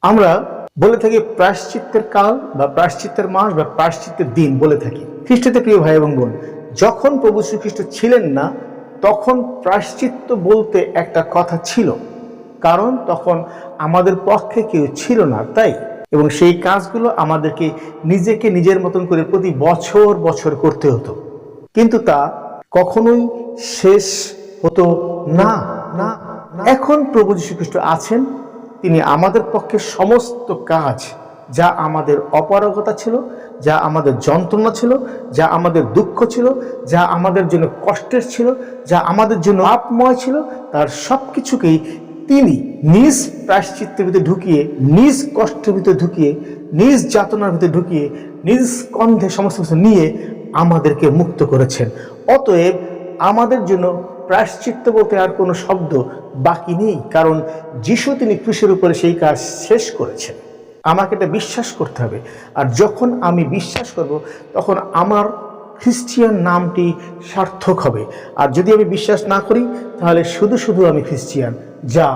আমরা বলে থাকি প্রায়শ্চিত্তের কাল বা প্রায়শ্চিত্তের মাস বা প্রায়শ্চিত্তের দিন বলে থাকি। খ্রিস্টতে প্রিয় ভাই এবং বোন, যখন প্রভু শ্রীখ্রিস্ট ছিলেন না তখন প্রায়শ্চিত্ত বলতে একটা কথা ছিল, কারণ তখন আমাদের পক্ষে কেউ ছিল না, তাই এবং সেই কাজগুলো আমাদেরকে নিজেকে নিজের মতন করে প্রতি বছর বছর করতে হতো, কিন্তু তা কখনোই শেষ হতো না। না এখন প্রভু যীশু খ্রিস্ট আছেন, তিনি আমাদের পক্ষে সমস্ত কাজ, যা আমাদের অপারগতা ছিল, যা আমাদের যন্ত্রণা ছিল, যা আমাদের দুঃখ ছিল, যা আমাদের জন্য কষ্টের ছিল, যা আমাদের জন্য পাপময় ছিল, তার সব কিছুকেই তিনি নিজ প্রায়শ্চিত্তের ভিতরে ঢুকিয়ে, নিজ কষ্টের ভিতরে ঢুকিয়ে, নিজ যাতনার ভিতরে ঢুকিয়ে, নিজ কন্ধে সমস্ত কিছু নিয়ে আমাদেরকে মুক্ত করেছেন। অতএব আমাদের জন্য প্রায়শ্চিত্ত বলতে আর কোনো শব্দ বাকি নেই, কারণ যিশু তিনি ক্রুশের উপরে সেই কাজ শেষ করেছেন। আমাকে এটা বিশ্বাস করতে হবে, আর যখন আমি বিশ্বাস করব তখন আমার খ্রিস্টিয়ান নামটি সার্থক হবে। আর যদি আমি বিশ্বাস না করি তাহলে শুধু শুধু আমি খ্রিস্টিয়ান, যা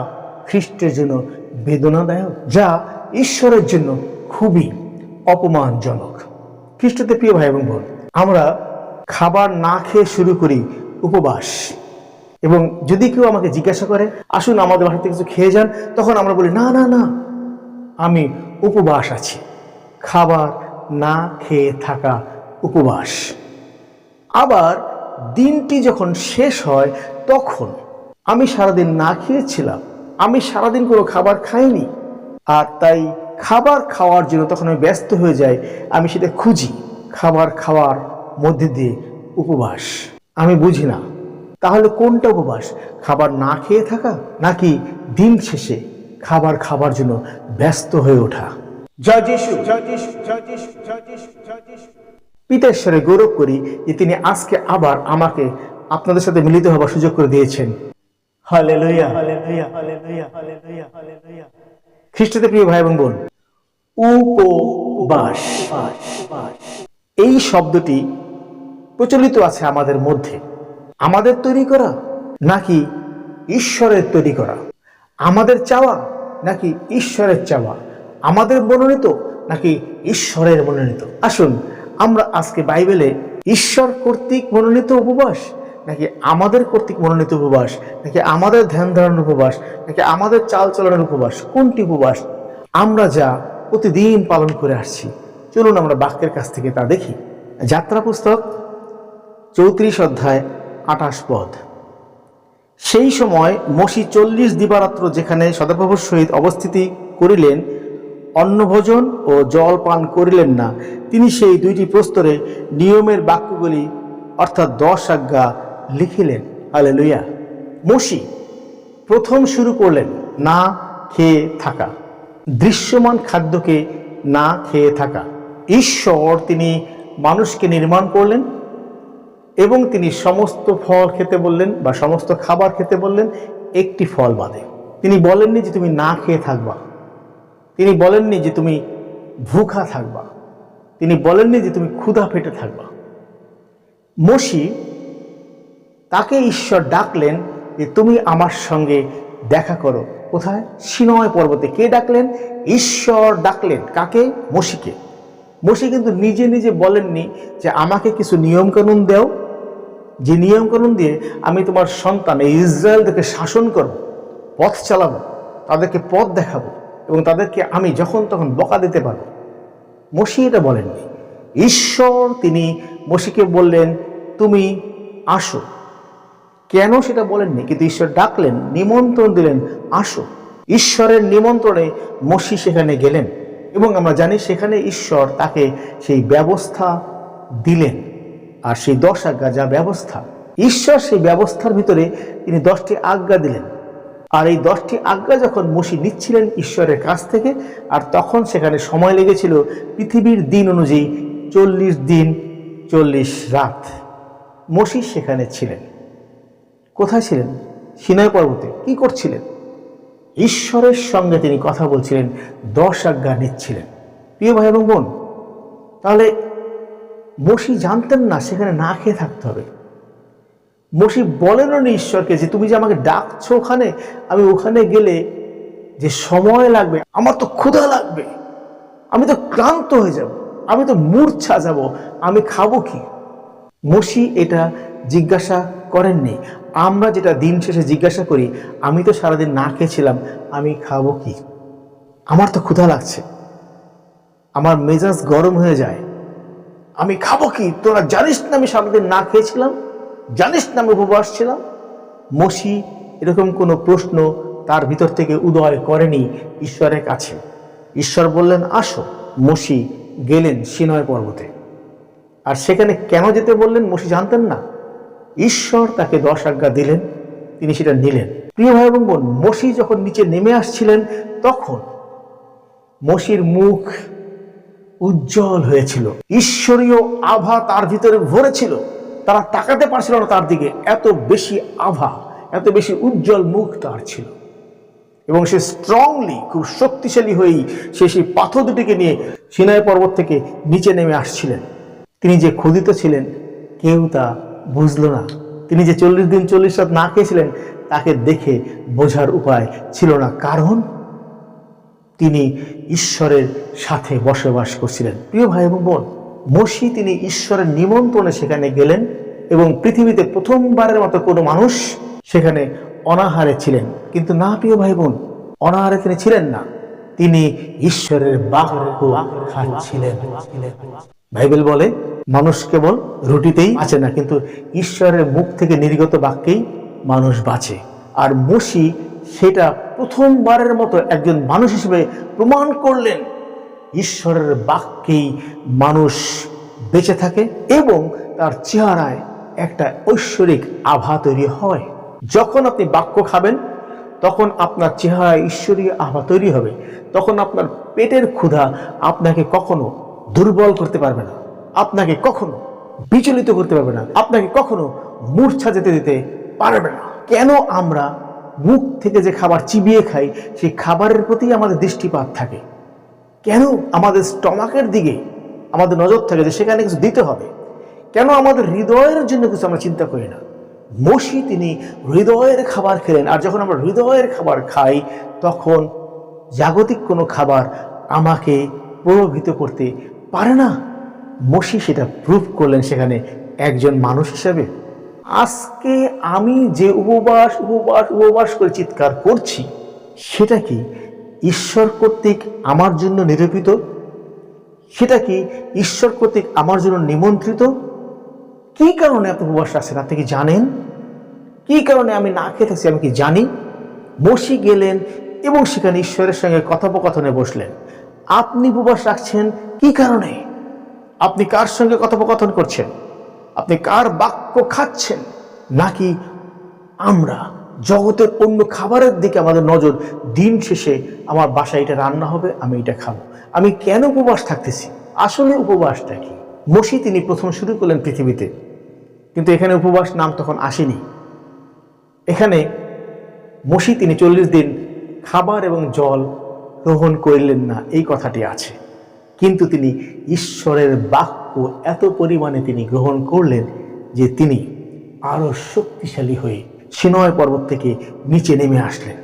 খ্রিস্টের জন্য বেদনাদায়ক, যা ঈশ্বরের জন্য খুবই অপমানজনক। খ্রিস্টতে প্রিয় ভাই এবং বোন, আমরা খাবার না খেয়ে শুরু করি উপবাস, এবং যদি কেউ আমাকে জিজ্ঞাসা করে আসুন আমাদের বাসা থেকে কিছু খেয়ে যান, তখন আমরা বলি না না না, আমি উপবাস আছি। খাবার না খেয়ে থাকা উপবাস। আবার দিনটি যখন শেষ হয় তখন আমি সারাদিন না খেয়েছিলাম, আমি সারাদিন কোনো খাবার খাইনি, আর তাই খাবার খাওয়ার জন্য তখন আমি ব্যস্ত হয়ে যাই, আমি সেটা খুঁজি খাবার খাওয়ার মধ্যে দিয়ে উপবাস। আমি বুঝি না তাহলে কোনটা উপবাস, খাবার না খেয়ে থাকা নাকি দিন শেষে খাবার খাবার জন্য ব্যস্ত হয়ে ওঠা। জয় যিশু, জয় যিশু, জয় যিশু, জয় যিশু, জয় যিশু। পিতা ঈশ্বরে গৌরব করি যে তিনি আজকে আবার আমাকে আপনাদের সাথে মিলিত হবার সুযোগ করে দিয়েছেন। Hallelujah, hallelujah, hallelujah, hallelujah, hallelujah. খ্রিস্টতে প্রিয় ভাই এবং বোন, উপবাস, এই শব্দটি প্রচলিত আছে আমাদের মধ্যে। আমাদের তৈরি করা নাকি ঈশ্বরের তৈরি করা? আমাদের চাওয়া নাকি ঈশ্বরের চাওয়া? আমাদের মনোনীত নাকি ঈশ্বরের মনোনীত? আসুন আমরা আজকে বাইবেলে ঈশ্বর কর্তৃক মনোনীত উপবাস নাকি আমাদের কর্তৃক মনোনীত উপবাস, নাকি আমাদের ধ্যান ধারণার উপবাস, নাকি আমাদের চাল চলনের উপবাস, কোনটি উপবাস আমরা যা প্রতিদিন পালন করে আসছি? চলুন আমরা বাক্যের কাছ থেকে তা দেখি। যাত্রা পুস্তক 34 অধ্যায় 28 পদ। সেই সময় মসি 40 দিবারাত্র যেখানে সদাপ্রভুর সহিত অবস্থিতি করিলেন, অন্নভোজন ও জল পান করিলেন না, তিনি সেই 2টি প্রস্তরে নিয়মের বাক্যগুলি অর্থাৎ 10 আজ্ঞা লিখিলেন। হালেলুয়া। মসি প্রথম শুরু করলেন না খেয়ে থাকা, দৃশ্যমান খাদ্যকে না খেয়ে থাকা। ঈশ্বর তিনি মানুষকে নির্মাণ করলেন এবং তিনি সমস্ত ফল খেতে বললেন বা সমস্ত খাবার খেতে বললেন, একটি ফল বাদে। তিনি বলেননি যে তুমি না খেয়ে থাকবা, তিনি বলেননি যে তুমি ভুখা থাকবা, তিনি বলেননি যে তুমি ক্ষুধা পেটে থাকবা। মসি তাকে ঈশ্বর ডাকলেন যে তুমি আমার সঙ্গে দেখা করো। কোথায়? সিনাই পর্বতে। কে ডাকলেন? ঈশ্বর ডাকলেন। কাকে? মসিকে। মসি কিন্তু নিজে নিজে বলেননি যে আমাকে কিছু নিয়মকানুন দাও, যে নিয়মকানুন দিয়ে আমি তোমার সন্তান ইসরায়েলদেরকে শাসন করব, পথ চালাবো, তাদেরকে পথ দেখাবো এবং তাদেরকে আমি যখন তখন বকা দিতে পারবো। মসি এটা বলেননি। ঈশ্বর তিনি মসিকে বললেন তুমি আসো। কেন সেটা বলেননি, কিন্তু ঈশ্বর ডাকলেন, নিমন্ত্রণ দিলেন, আসো। ঈশ্বরের নিমন্ত্রণে মসি সেখানে গেলেন এবং আমরা জানি সেখানে ঈশ্বর তাকে সেই ব্যবস্থা দিলেন। আর সেই 10 আজ্ঞা যা ব্যবস্থা, ঈশ্বর সেই ব্যবস্থার ভিতরে তিনি 10টি আজ্ঞা দিলেন। আর এই 10টি আজ্ঞা যখন মসি নিচ্ছিলেন ঈশ্বরের কাছ থেকে, আর তখন সেখানে সময় লেগেছিল পৃথিবীর দিন অনুযায়ী 40 দিন 40 রাত। মসি সেখানে ছিলেন। কোথায় ছিলেন? সিনাই পর্বতে। কি করছিলেন? ঈশ্বরের সঙ্গে তিনি কথা বলছিলেন, 10 আজ্ঞা নিচ্ছিলেন। প্রিয় ভাই এবং বোন, তাহলে মসি জানতেন না সেখানে না খেয়ে থাকতে হবে। মসি বলেনও না ঈশ্বরকে যে তুমি যে আমাকে ডাকছো ওখানে, আমি ওখানে গেলে যে সময় লাগবে, আমার তো ক্ষুধা লাগবে, আমি তো ক্লান্ত হয়ে যাব, আমি তো মূর্ছা যাব, আমি খাবো কি? মসি এটা জিজ্ঞাসা করেননি। আমরা যেটা দিন শেষে জিজ্ঞাসা করি, আমি তো সারাদিন না খেয়েছিলাম, আমি খাবো কি? আমার তো ক্ষুধা লাগছে, আমার মেজাজ গরম হয়ে যায়, আমি খাবো কি? তোরা জানিস না আমি সারাদিন না খেয়েছিলাম, জানিস না আমি উপবাস ছিলাম? মসি এরকম কোনো প্রশ্ন তার ভিতর থেকে উদয় করেনি ঈশ্বরের কাছে। ঈশ্বর বললেন আসো। মসি গেলেন সিনয় পর্বতে। আর সেখানে কেন যেতে বললেন মসি জানতেন না। ঈশ্বর তাকে 10 আজ্ঞা দিলেন, তিনি সেটা নিলেন। প্রিয় ভাই এবং বোন, মসি যখন নিচে নেমে আসছিলেন তখন মসির মুখ উজ্জ্বল হয়েছিল, ঈশ্বরীয় আভা তার ভিতরে ভরেছিল। তারা তাকাতে পারছিল না তার দিকে, এত বেশি আভা, এত বেশি উজ্জ্বল মুখ তার ছিল। এবং সে স্ট্রংলি, খুব শক্তিশালী হয়েই সেই পাথর দুটিকে নিয়ে সিনাই পর্বত থেকে নিচে নেমে আসছিলেন। তিনি যে ক্ষুধিত ছিলেন কেউ তা বুঝল না। তিনি যে 40 দিন 40 রাত না খেয়েছিলেন তাকে দেখে বোঝার উপায় ছিল না, কারণ তিনি ঈশ্বরের সাথে বসবাস করছিলেন। প্রিয় ভাই এবং বোন, মসি তিনি ঈশ্বরের নিমন্ত্রণে সেখানে গেলেন এবং পৃথিবীতে প্রথমবারের মতো কোনো মানুষ সেখানে অনাহারে ছিলেন। কিন্তু না প্রিয় ভাই বোন, অনাহারে তিনি ছিলেন না, তিনি ঈশ্বরের বাক্য খাচ্ছিলেন। বাইবেল বলে মানুষ কেবল রুটিতেই বাঁচে না, কিন্তু ঈশ্বরের মুখ থেকে নির্গত বাক্যেই মানুষ বাঁচে। আর মসি সেটা প্রথমবারের মতো একজন মানুষ হিসেবে প্রমাণ করলেন, ঈশ্বরের বাক্যেই মানুষ বেঁচে থাকে এবং তার চেহারায় একটা ঐশ্বরিক আভা তৈরি হয়। যখন আপনি বাক্য খাবেন তখন আপনার চেহারায় ঈশ্বরীয় আভা তৈরি হবে। তখন আপনার পেটের ক্ষুধা আপনাকে কখনো দুর্বল করতে পারবে না, আপনাকে কখনো বিচলিত করতে পারবে না, আপনাকে কখনো মূর্ছা যেতে দিতে পারবে না। কেন আমরা মুখ থেকে যে খাবার চিবিয়ে খাই সেই খাবারের প্রতি আমাদের দৃষ্টিপাত থাকে? কেন আমাদের স্টমাকের দিকে আমাদের নজর থাকে যে সেখানে কিছু দিতে হবে? কেন আমাদের হৃদয়ের জন্য কিছু আমরা চিন্তা করি না? মসি তিনি হৃদয়ের খাবার খেলেন। আর যখন আমরা হৃদয়ের খাবার খাই তখন জাগতিক কোনো খাবার আমাকে প্রভাবিত করতে পারে না। মসি সেটা প্রুভ করলেন সেখানে একজন মানুষ হিসেবে। আজকে আমি যে উপবাস উপবাস উপবাস করে চিৎকার করছি, সেটা কি ঈশ্বর কর্তৃক আমার জন্য নিরূপিত? সেটা কি ঈশ্বর কর্তৃক আমার জন্য নিমন্ত্রিত? কি কারণে আপনি উপবাস রাখছেন আপনি কি জানেন? কি কারণে আমি না খেয়ে থাকছি আমি কি জানি? মসি গেলেন এবং সেখানে ঈশ্বরের সঙ্গে কথোপকথনে বসলেন। আপনি উপবাস রাখছেন কি কারণে? আপনি কার সঙ্গে কথোপকথন করছেন? আপনি কার বাক্য খাচ্ছেন? নাকি আমরা জগতের অন্য খাবারের দিকে আমাদের নজর? দিন শেষে আমার বাসায় এটা রান্না হবে, আমি এটা খাবো, আমি কেন উপবাস থাকতেছি? আসলে উপবাসটা কি? মসি তিনি প্রথম শুরু করলেন পৃথিবীতে, কিন্তু এখানে উপবাস নাম তখন আসেনি। এখানে মসি তিনি 40 দিন খাবার এবং জল গ্রহণ করলেন না, এই কথাটি আছে। কিন্তু তিনি ঈশ্বরের বাক্য এত পরিমাণে তিনি গ্রহণ করলেন যে তিনি আরো শক্তিশালী হয়ে সিনয় পর্বত থেকে নিচে নেমে আসলেন।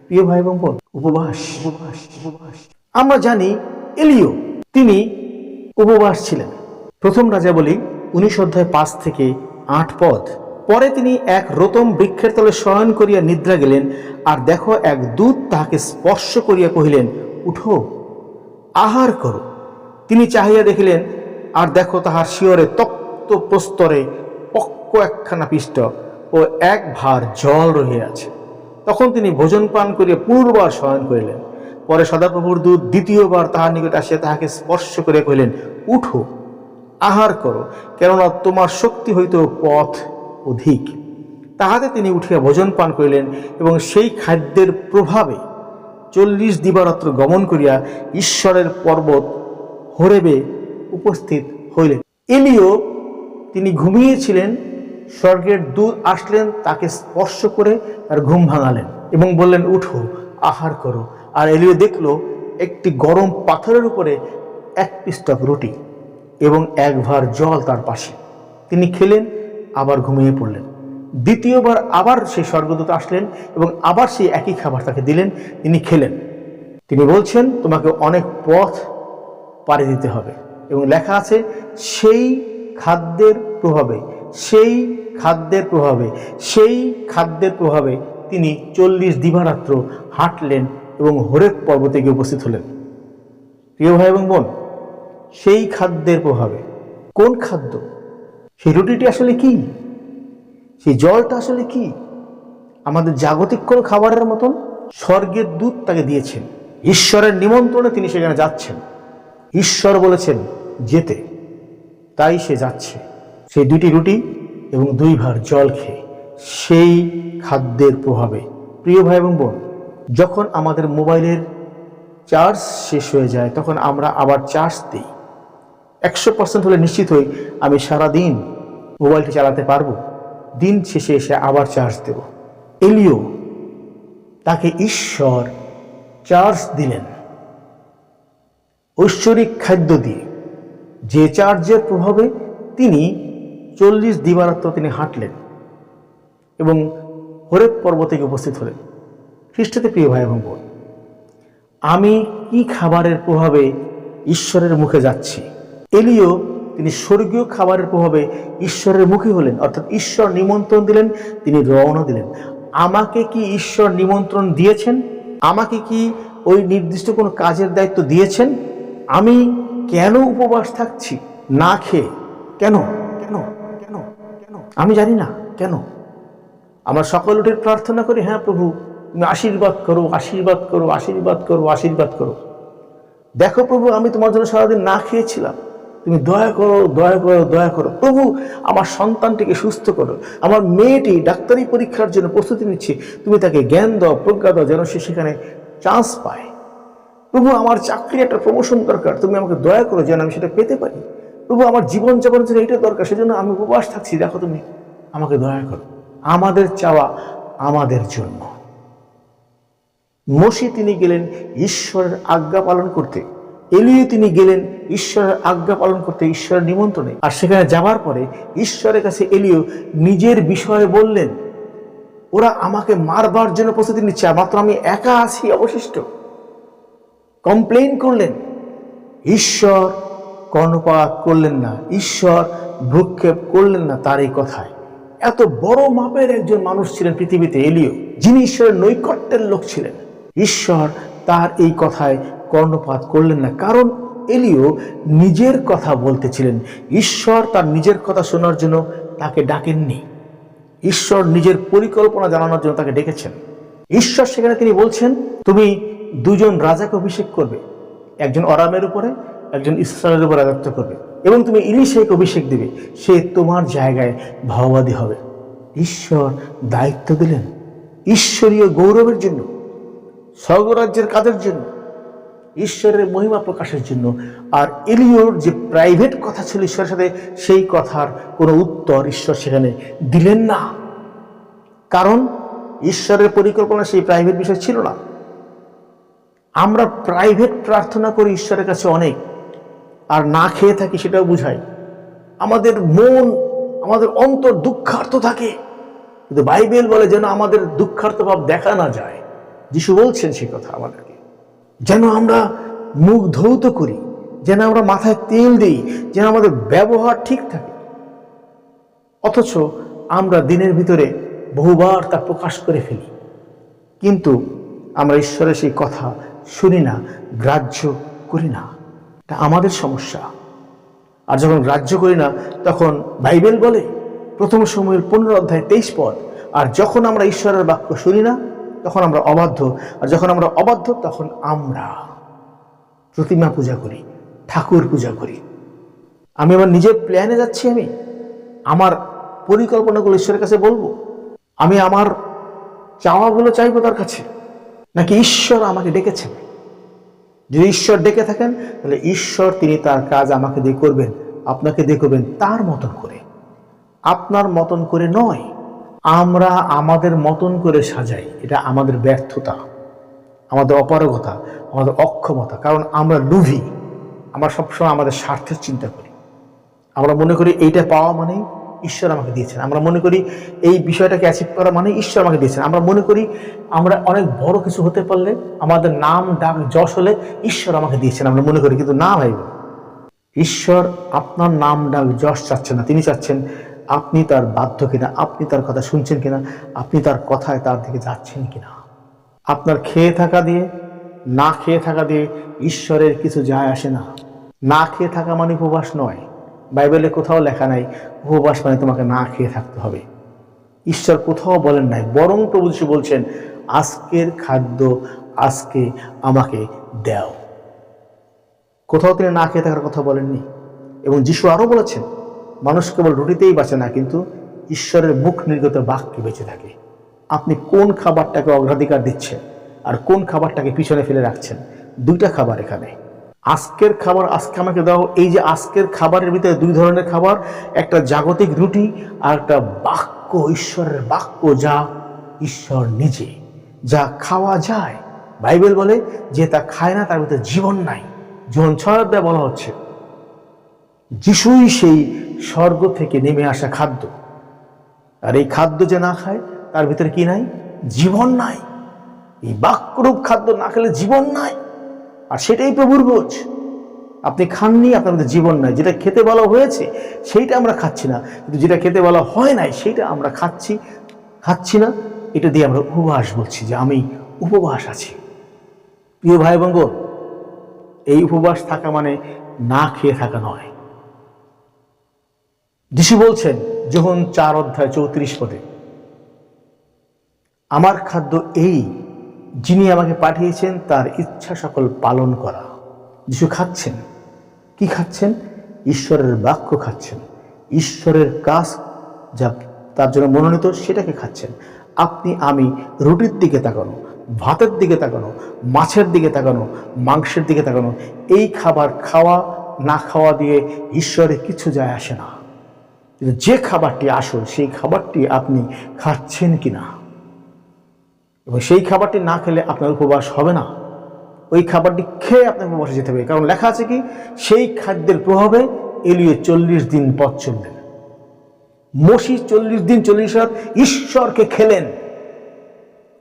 প্রিয় ভাই এবং বোন, উপবাস উপবাস উপবাস। আমরা জানি এলিও তিনি উপবাস ছিলেন। প্রথম রাজাবলী 19 অধ্যায় 5 থেকে 8 পদ। পরে তিনি এক রতম বৃক্ষের তলে শয়ন করিয়া নিদ্রা গেলেন, আর দেখো এক দূত তাহাকে স্পর্শ করিয়া কহিলেন, উঠো, আহার করো। তিনি চাহিয়া দেখিলেন, আর দেখো তাহার শিয়রে তপ্ত প্রস্তরে পক্ক একখানা পিষ্ট ও এক ভার জল রহিয়াছে। তখন তিনি ভোজন পান করিয়া পুনর্বার শয়ন করিলেন। পরে সদাপ্রভুর দূত দ্বিতীয়বার তাহার নিকট আসিয়া তাহাকে স্পর্শ করিয়া কহিলেন, উঠো, আহার করো, কেননা তোমার শক্তি হইতে পথ অধিক। তাহাতে তিনি উঠিয়া ভোজন পান করিলেন এবং সেই খাদ্যের প্রভাবে 40 দিবারাত্র গমন করিয়া ঈশ্বরের পর্বত হোরেবে উপস্থিত হইলেন। এলিও তিনি ঘুমিয়েছিলেন, স্বর্গের দূত আসলেন, তাকে স্পর্শ করে তার ঘুম ভাঙালেন এবং বললেন, উঠো, আহার করো। আর এলিও দেখলো একটি গরম পাথরের উপরে এক পিষ্টক রুটি এবং এক ভার জল তার পাশে। তিনি খেলেন, আবার ঘুমিয়ে পড়লেন। দ্বিতীয়বার আবার সেই স্বর্গদূত আসলেন এবং আবার সেই একই খাবার তাকে দিলেন, তিনি খেলেন। তিনি বলছেন, তোমাকে অনেক পথ পাড়ি দিতে হবে, এবং লেখা আছে সেই খাদ্যের প্রভাবে তিনি 40 দিবারাত্র হাঁটলেন এবং হোরেব পর্বতে গিয়ে উপস্থিত হলেন। প্রিয় ভাই এবং বোন, সেই খাদ্যের প্রভাবে, কোন খাদ্য? সেই রুটিটি আসলে কি? সেই জলটা আসলে কি? আমাদের জাগতিক কোনো খাবারের মতন? স্বর্গের দূত তাকে দিয়েছেন, ঈশ্বরের নিমন্ত্রণে তিনি সেখানে যাচ্ছেন। ঈশ্বর বলেছেন যেতে, তাই সে যাচ্ছে। সেই 2টি রুটি এবং 2 ভার জল খেয়ে, সেই খাদ্যের প্রভাবে। প্রিয় ভাই এবং বোন, যখন আমাদের মোবাইলের চার্জ শেষ হয়ে যায় তখন আমরা আবার চার্জ দিই। 100% হলে নিশ্চিত হই আমি সারাদিন মোবাইলটি চালাতে পারবো, দিন শেষে এসে আবার চার্জ দেব। এলিও, তাকে ঈশ্বর চার্জ দিলেন ঐশ্বরিক খাদ্য দিয়ে, যে চার্জের প্রভাবে তিনি 40 দিবারাত্র তিনি হাঁটলেন এবং হোরেব পর্বতে উপস্থিত হলেন। খ্রিস্টতে প্রিয় ভাই এবং বোন, আমি কি খাবারের প্রভাবে ঈশ্বরের মুখে যাচ্ছি? এলিও তিনি স্বর্গীয় খাবারের প্রভাবে ঈশ্বরের মুখী হলেন, অর্থাৎ ঈশ্বর নিমন্ত্রণ দিলেন, তিনি রওনা দিলেন। আমাকে কি ঈশ্বর নিমন্ত্রণ দিয়েছেন? আমাকে কি ওই নির্দিষ্ট কোনো কাজের দায়িত্ব দিয়েছেন? আমি কেন উপবাস থাকছি না খেয়ে? কেন কেন কেন কেন আমি জানি না কেন। আমরা সকাল উঠে প্রার্থনা করি, হ্যাঁ প্রভু তুমি আশীর্বাদ করো, আশীর্বাদ করো, আশীর্বাদ করো, আশীর্বাদ করো। দেখো প্রভু, আমি তোমার জন্য সারাদিন না খেয়েছিলাম, তুমি দয়া করো, দয়া করো, দয়া করো। প্রভু আমার সন্তানটিকে সুস্থ করো, আমার মেয়েটি ডাক্তারি পরীক্ষার জন্য প্রস্তুতি নিচ্ছে, তুমি তাকে জ্ঞান দাও, প্রজ্ঞা দাও, যেন সে সেখানে চান্স পায়। প্রভু আমার চাকরি একটা প্রমোশন দরকার, তুমি আমাকে দয়া করো যেন আমি সেটা পেতে পারি। প্রভু আমার জীবনযাপনের জন্য এটা দরকার, সেজন্য আমি উপবাস থাকছি, দেখো তুমি আমাকে দয়া করো। আমাদের চাওয়া আমাদের জন্য। মোশে তিনি গেলেন ঈশ্বরের আজ্ঞা পালন করতে, এলিও তিনি গেলেন ঈশ্বরের আজ্ঞা পালন করতে, ঈশ্বরের নিমন্ত্রণে। আর সেখানে যাবার পরে ঈশ্বরের কাছে এলিও নিজের বিষয়ে বললেন, ওরা আমাকে মারবার জন্য প্রস্তুতি নিচ্ছে, মাত্র আমি একা আছি অবশিষ্ট। কমপ্লেইন করলেন। ঈশ্বর কর্ণপাত করলেন না, ঈশ্বর ভ্রুক্ষেপ করলেন না তার এই কথায়। এত বড় মাপের একজন মানুষ ছিলেন পৃথিবীতে এলিও, যিনি ঈশ্বরের নৈকট্যের লোক ছিলেন। ঈশ্বর তার এই কথায় কর্ণপাত করলেন না, কারণ এলিও নিজের কথা বলতেছিলেন। ঈশ্বর তার নিজের কথা শোনার জন্য তাকে ডাকেননি, ঈশ্বর নিজের পরিকল্পনা জানানোর জন্য তাকে ডেকেছেন। ঈশ্বর সেখানে তিনি বলছেন, তুমি 2 জন রাজাকে অভিষেক করবে, একজন অরামের উপরে, একজন ইসরায়েলের উপর রাজত্ব করবে, এবং তুমি ইলিশাকে অভিষেক দিবে, সে তোমার জায়গায় ভাওবাদী হবে। ঈশ্বর দায়িত্ব দিলেন ঈশ্বরীয় গৌরবের জন্য, স্বর্গরাজ্যের কাজের জন্য, ঈশ্বরের মহিমা প্রকাশের জন্য। আর এলিওর যে প্রাইভেট কথা ছিল ঈশ্বরের সাথে, সেই কথার কোনো উত্তর ঈশ্বর সেখানে দিলেন না, কারণ ঈশ্বরের পরিকল্পনা সেই প্রাইভেট বিষয় ছিল না। আমরা প্রাইভেট প্রার্থনা করি ঈশ্বরের কাছে অনেক, আর না খেয়ে থাকি সেটাও বুঝাই। আমাদের মন, আমাদের অন্তর দুঃখার্ত থাকে, কিন্তু বাইবেল বলে যেন আমাদের দুঃখার্ত ভাব দেখা না যায়। যিশু বলছেন সেই কথা আমাদেরকে, যেন আমরা মুখ ধৌত করি, যেন আমরা মাথায় তেল দিই, যেন আমাদের ব্যবহার ঠিক থাকে। অথচ আমরা দিনের ভিতরে বহুবার তা প্রকাশ করে ফেলি, কিন্তু আমরা ঈশ্বরের সেই কথা শুনি না, গ্রাহ্য করি না। এটা আমাদের সমস্যা। আর যখন গ্রাহ্য করি না, তখন বাইবেল বলে 1 শমূয়েল 15:23, আর যখন আমরা ঈশ্বরের বাক্য শুনি না তখন আমরা অবাধ্য, আর যখন আমরা অবাধ্য তখন আমরা প্রতিমা পূজা করি, ঠাকুর পূজা করি। আমি আমার নিজের প্ল্যানে যাচ্ছি, আমি আমার পরিকল্পনাগুলো ঈশ্বরের কাছে বলবো, আমি আমার চাওয়াগুলো চাইবো তার কাছে, নাকি ঈশ্বর আমাকে ডেকেছেন? যদি ঈশ্বর ডেকে থাকেন, তাহলে ঈশ্বর তিনি তার কাজ আমাকে দিয়ে করবেন, আপনাকে দিয়ে করবেন তার মতন করে, আপনার মতন করে নয়। আমরা আমাদের মতন করে সাজাই, এটা আমাদের ব্যর্থতা, আমাদের অপারগতা, আমাদের অক্ষমতা। কারণ আমরা লোভী, আমরা সবসময় আমাদের স্বার্থের চিন্তা করি। আমরা মনে করি এইটা পাওয়া মানেই ঈশ্বর আমাকে দিয়েছেন। আমরা মনে করি এই বিষয়টাকে অ্যাচিভ করা মানে ঈশ্বর আমাকে দিয়েছেন। আমরা মনে করি আমরা অনেক বড় কিছু হতে পারলে, আমাদের নাম ডাক যশ হলে ঈশ্বর আমাকে দিয়েছেন আমরা মনে করি, কিন্তু না ভাই, ঈশ্বর আপনার নাম ডাক যশ চাচ্ছেন না। তিনি চাচ্ছেন আপনি তার বাধ্য কিনা, আপনি তার কথা শুনছেন কিনা, আপনি তার কথায় তার দিকে যাচ্ছেন কিনা। আপনার খেয়ে থাকা দিয়ে, না খেয়ে থাকা দিয়ে ঈশ্বরের কিছু যায় আসে না। না খেয়ে থাকা মানে উপবাস নয়। বাইবেলে কোথাও লেখা নাই উপবাস মানে তোমাকে না খেয়ে থাকতে হবে। ঈশ্বর কোথাও বলেন নাই, বরং প্রভু যিশু বলছেন আজকের খাদ্য আজকে আমাকে দাও। কোথাও তিনি না খেয়ে থাকার কথা বলেননি। এবং যিশু আরও বলেছেন মানুষ কেবল রুটিতেই বাঁচে না, কিন্তু ঈশ্বরের মুখ নির্গত বাক্যে বেঁচে থাকে। আপনি কোন খাবারটাকে অগ্রাধিকার দিচ্ছেন আর কোন খাবারটাকে পিছনে ফেলে রাখছেন? দুইটা খাবার এখানে। আজকের খাবার আজকে আমাকে দাও, এই যে আজকের খাবারের ভিতরে দুই ধরনের খাবার, একটা জাগতিক রুটি আর একটা বাক্য, ঈশ্বরের বাক্য, যা ঈশ্বর নিজে, যা খাওয়া যায়। বাইবেল বলে যে তা খায় না তার ভিতরে জীবন নাই। যখন 6 অধ্যায়ে বলা হচ্ছে যিশুই সেই স্বর্গ থেকে নেমে আসা খাদ্য, আর এই খাদ্য যে না খায় তার ভিতরে কি নাই? জীবন নাই। এই বাক্যরূপ খাদ্য না খেলে জীবন নাই। আর সেটাই প্রভুর ভোজ। আপনি খাননি, আপনার মধ্যে জীবন নাই। যেটা খেতে বলা হয়েছে সেইটা আমরা খাচ্ছি না, কিন্তু যেটা খেতে বলা হয় নাই সেইটা আমরা খাচ্ছি না। এটা দিয়ে আমরা উপবাস বলছি যে আমি উপবাস আছি। প্রিয় ভাই বোন, এই উপবাস থাকা মানে না খেয়ে থাকা নয়। যিশু বলছেন যোহন 4 অধ্যায় 34 পদে, আমার খাদ্য এই, যিনি আমাকে পাঠিয়েছেন তার ইচ্ছা সকল পালন করা। যিশু খাচ্ছেন, কি খাচ্ছেন? ঈশ্বরের বাক্য খাচ্ছেন। ঈশ্বরের কাজ যা তার জন্য মনোনীত সেটাকে খাচ্ছেন। আপনি আমি রুটির দিকে তাকানো, ভাতের দিকে তাকানো, মাছের দিকে তাকানো, মাংসের দিকে তাকানো, এই খাবার খাওয়া না খাওয়া দিয়ে ঈশ্বরের কিছু যায় আসে না। যে খাবারটি আসল সেই খাবারটি আপনি খাচ্ছেন কিনা, এবং সেই খাবারটি না খেলে আপনার উপবাস হবে না। ওই খাবারটি খেয়ে আপনার উপবাসে যেতে হবে। কারণ লেখা আছে কি, সেই খাদ্যের প্রভাবে এলিয়ে 40 দিন পথ চললেন। মসি 40 দিন 40 রাত ঈশ্বরকে খেলেন,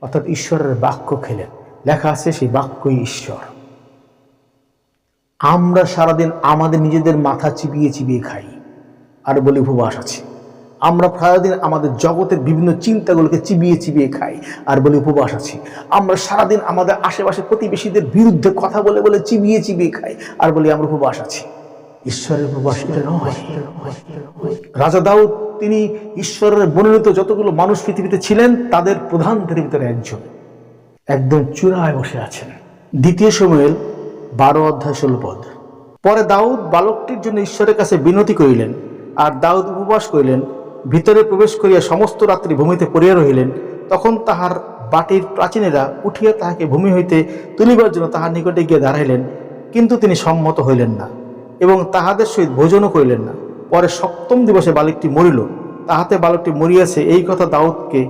অর্থাৎ ঈশ্বরের বাক্য খেলেন। লেখা আছে সেই বাক্যই ঈশ্বর। আমরা সারাদিন আমাদের নিজেদের মাথা চিবিয়ে চিবিয়ে খাই আর বলি উপবাস আছে। আমরা সারাদিন আমাদের জগতের বিভিন্ন চিন্তাগুলোকে চিবিয়ে চিবিয়ে খাই আর বলি উপবাস আছি। আমরা সারাদিন আমাদের আশেপাশে প্রতিবেশীদের বিরুদ্ধে কথা বলে বলে চিবিয়ে চিবিয়ে খাই আর বলি আমরা উপবাস আছি। ঈশ্বরের উপবাস এটা নয়। রাজা দাউদ, তিনি ঈশ্বরের মনোনীত যতগুলো মানুষ পৃথিবীতে ছিলেন তাদের প্রধানদের ভিতরে একজন, একদম চূড়ায় বসে আছেন। 2 শমূয়েল 12 অধ্যায় 16 পদ। পরে দাউদ বালকটির জন্য ঈশ্বরের কাছে বিনতি করিলেন, আর দাউদ উপবাস করিলেন, ভিতরে প্রবেশ করিয়া সমস্ত রাত্রি ভূমিতে পড়িয়া রহিলেন। তখন তাহার বাটির প্রাচীনেরা উঠিয়া তাহাকে ভূমি হইতে তুলিবার জন্য তাহার নিকটে গিয়ে দাঁড়াইলেন, কিন্তু তিনি সম্মত হইলেন না এবং তাহাদের সহিত ভোজনও করিলেন না। পরে 7ম দিবসে বালকটি মরিল। তাহাতে বালকটি মরিয়াছে এই কথা দাউদকে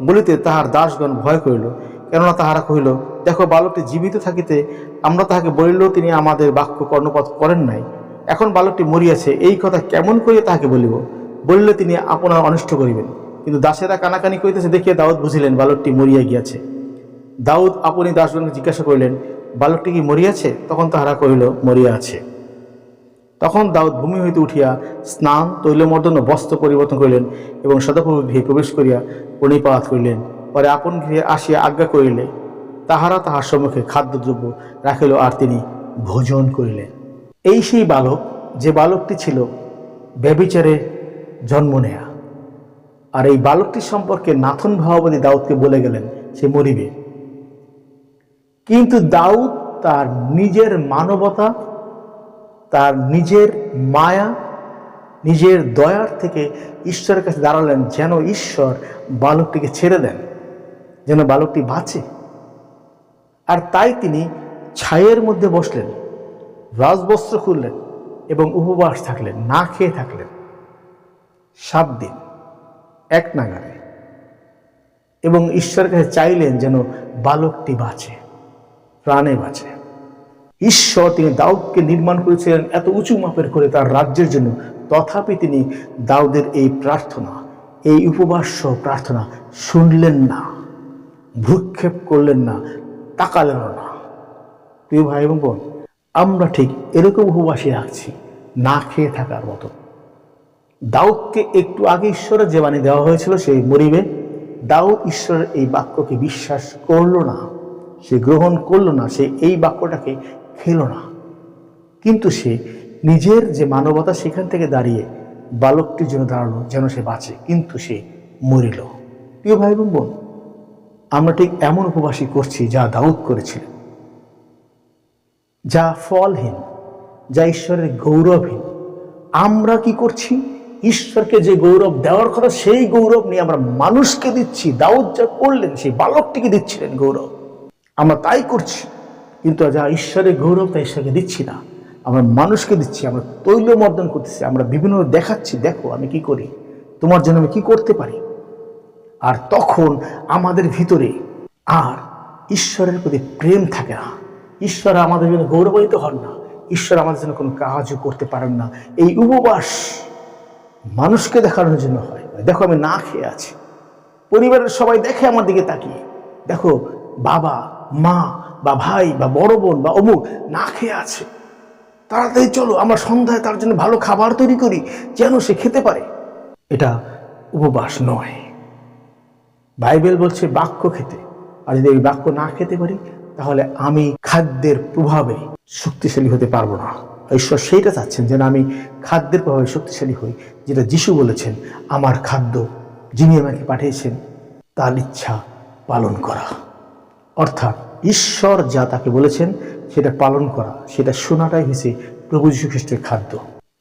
বলিতে তাহার দাসগণ ভয় করিল, কেননা তাহারা কহিল, দেখো বালকটি জীবিত থাকিতে আমরা তাহাকে বলিলেও তিনি আমাদের বাক্য কর্ণপাত করেন নাই। এখন বালকটি মরিয়াছে, এই কথা কেমন করিয়া তাহাকে বলিব? বলিলে তিনি আপনার অনিষ্ট করিবেন। কিন্তু দাসেরা কানাকানি করিতেছে দেখিয়া দাউদ বুঝিলেন বালকটি মরিয়া গিয়াছে। দাউদ আপনি দাসগণকে জিজ্ঞাসা করিলেন, বালকটি কি মরিয়াছে? তখন তাহারা কহিল, মরিয়া আছে। তখন দাউদ ভূমি হইতে উঠিয়া স্নান, তৈলমর্দন ও বস্ত্র পরিবর্তন করিলেন এবং সদাপ্রভুর গৃহে প্রবেশ করিয়া প্রণিপাত করিলেন। পরে আপন গৃহে আসিয়া আজ্ঞা করিলে তাহারা তাহার সম্মুখে খাদ্যদ্রব্য রাখিল, আর তিনি ভোজন করিলেন। এই সেই বালক, যে বালকটি ছিল ব্যভিচারে জন্ম নেয়া। আর এই বালকটির সম্পর্কে নাথন ভাববাদী দাউদকে বলে গেলেন সে মরিবে। কিন্তু দাউদ তার নিজের মানবতা, তার নিজের মায়া, নিজের দয়ার থেকে ঈশ্বরের কাছে দাঁড়ালেন, যেন ঈশ্বর বালকটিকে ছেড়ে দেন, যেন বালকটি বাঁচে। আর তাই তিনি ছায়ের মধ্যে বসলেন, রাজবস্ত্র খুললেন এবং উপবাস থাকলেন, না খেয়ে থাকলেন 7 দিন এক নাগারে, এবং ঈশ্বরের কাছে চাইলেন যেন বালকটি বাঁচে, প্রাণে বাঁচে। ঈশ্বর তিনি দাউদকে নির্মাণ করেছিলেন এত উঁচু মাপের করে তার রাজ্যের জন্য, তথাপি তিনি দাউদের এই প্রার্থনা, এই উপবাস প্রার্থনা শুনলেন না, ভ্রুক্ষেপ করলেন না, তাকালেন না। প্রিয় ভাই এবং বোন, আমরা ঠিক এরকম উপবাসী রাখছি, না খেয়ে থাকার মতো। দাউদকে একটু আগে ঈশ্বরের যে বাণী দেওয়া হয়েছিল সেই মরিবে, দাউদ ঈশ্বরের এই বাক্যকে বিশ্বাস করল না, সে গ্রহণ করল না, সে এই বাক্যটাকে খেল না। কিন্তু সে নিজের যে মানবতা সেখান থেকে দাঁড়িয়ে বালকটির জন্য দাঁড়ালো যেন সে বাঁচে, কিন্তু সে মরিল। প্রিয় ভাই এবং বোন, আমরা ঠিক এমন উপবাসী করছি যা দাউদ করেছিলেন, যা ফলহীন, যা ঈশ্বরের গৌরবহীন। আমরা কি করছি? ঈশ্বরকে যে গৌরব দেওয়ার কথা সেই গৌরব নিয়ে আমরা মানুষকে দিচ্ছি। দাউদ যা করলেন সেই বালকটিকে দিচ্ছিলেন গৌরব, আমরা তাই করছি। কিন্তু যা ঈশ্বরের গৌরব তা ঈশ্বরকে দিচ্ছি না, আমরা মানুষকে দিচ্ছি। আমরা তৈলমর্দন করতেছি, আমরা বিভিন্ন দেখাচ্ছি, দেখো আমি কি করি, তোমার জন্য আমি কি করতে পারি। আর তখন আমাদের ভিতরে আর ঈশ্বরের প্রতি প্রেম থাকে না, ঈশ্বর আমাদের জন্য গৌরবান্বিত হন না, ঈশ্বর আমাদের জন্য কোনো কাজও করতে পারেন না। এই উপবাস মানুষকে দেখানোর জন্য হয়। দেখো আমি না খেয়ে আছি, পরিবারের সবাই দেখে আমার দিকে তাকিয়ে, দেখো বাবা মা বা ভাই বা বড় বোন বা অমুক না খেয়ে আছে, তাড়াতাড়ি চলো আমরা সন্ধ্যায় তার জন্য ভালো খাবার তৈরি করি যেন সে খেতে পারে। এটা উপবাস নয়। বাইবেল বলছে বাক্য খেতে, আর যদি এই বাক্য না খেতে পারি তাহলে আমি খাদ্যের প্রভাবে শক্তিশালী হতে পারবো না। ঈশ্বর সেইটা চাচ্ছেন যেন আমি খাদ্যের প্রভাবে শক্তিশালী হই, যেটা যিশু বলেছেন, আমার খাদ্য যিনি আমাকে পাঠিয়েছেন তার ইচ্ছা পালন করা। অর্থাৎ ঈশ্বর যা তাকে বলেছেন সেটা পালন করা, সেটা শোনাটাই হয়েছে প্রভু যীশু খ্রিস্টের খাদ্য।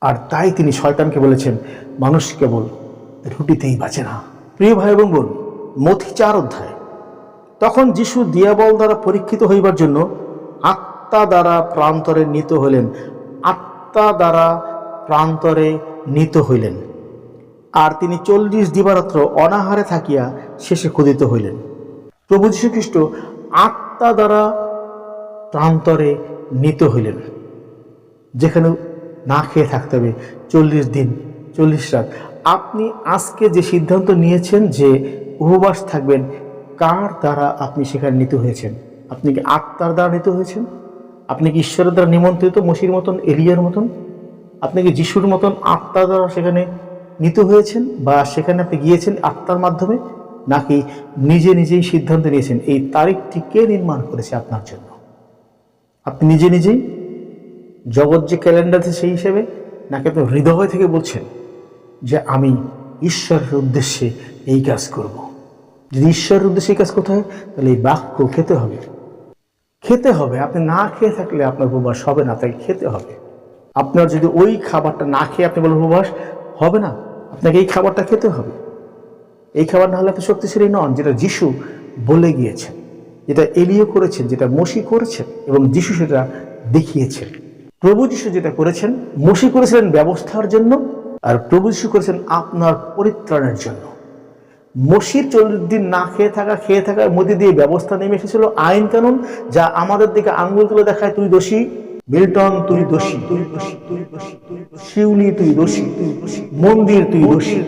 আর তাই তিনি শয়তানকে বলেছেন, মানুষ কেবল রুটিতেই বাঁচে না। প্রিয় ভাই এবং বোন, মথি 4 অধ্যায়, তখন যিশু দিয়াবল দ্বারা পরীক্ষিত হইবার জন্য আত্মা দ্বারা প্রান্তরে নীত হইলেন। আত্মা দ্বারা প্রান্তরে নীত হইলেন। আর তিনি 40 দিবারাত্র অনাহারে থাকিয়া শেষে ক্ষুধিত হইলেন। প্রভু যীশু খ্রিস্ট আত্মা দ্বারা প্রান্তরে নীত হইলেন, যেখানে না খেয়ে থাকতে হবে 40 দিন 40 রাত। আপনি আজকে যে সিদ্ধান্ত নিয়েছেন যে উপবাস থাকবেন, কার দ্বারা আপনি সেখানে নীত হয়েছেন? আপনি কি আত্মার দ্বারা নীত হয়েছেন? আপনি কি ঈশ্বরের দ্বারা নিমন্ত্রিত, মসির মতন, এলিয়ার মতন? আপনি কি যিশুর মতন আত্মার দ্বারা সেখানে নীত হয়েছেন, বা সেখানে আপনি গিয়েছেন আত্মার মাধ্যমে, নাকি নিজে নিজেই সিদ্ধান্ত নিয়েছেন? এই তারিখটি কে নির্মাণ করেছে আপনার জন্য? আপনি নিজে নিজেই, জগৎ যে ক্যালেন্ডার আছে সেই হিসেবে, নাকি আপনি হৃদয় থেকে বলছেন যে আমি ঈশ্বরের উদ্দেশ্যে এই কাজ করব? যদি ঈশ্বরের উদ্দেশ্যে এই কাজ করতে হয় তাহলে এই বাক্য খেতে হবে, খেতে হবে। আপনি না খেয়ে থাকলে আপনার উপবাস হবে না, তাই খেতে হবে। আপনার যদি ওই খাবারটা না খেয়ে আপনি বলেন উপবাস হবে না, আপনাকে এই খাবারটা খেতে হবে। এই খাবার না হলে আপনি শক্তিশালী নন, যেটা যিশু বলে গিয়েছেন, যেটা এলিয়া করেছেন, যেটা মসি করেছেন, এবং যিশু সেটা দেখিয়েছেন। প্রভু যিশু যেটা করেছেন, মসি করেছিলেন ব্যবস্থার জন্য, আর প্রভু যিশু করেছেন আপনার পরিত্রাণের জন্য। মসির 40 দিন না খেয়ে থাকার মধ্যে দিয়ে ব্যবস্থা নেমে এসেছিল, আইন কানুন, যা আমাদের দিকে আঙ্গুল তুলে দেখায় তুই দোষী, মিল্টন তুই দোষী, শিউলি তুই দোষী, মন্দির তুই দোষী।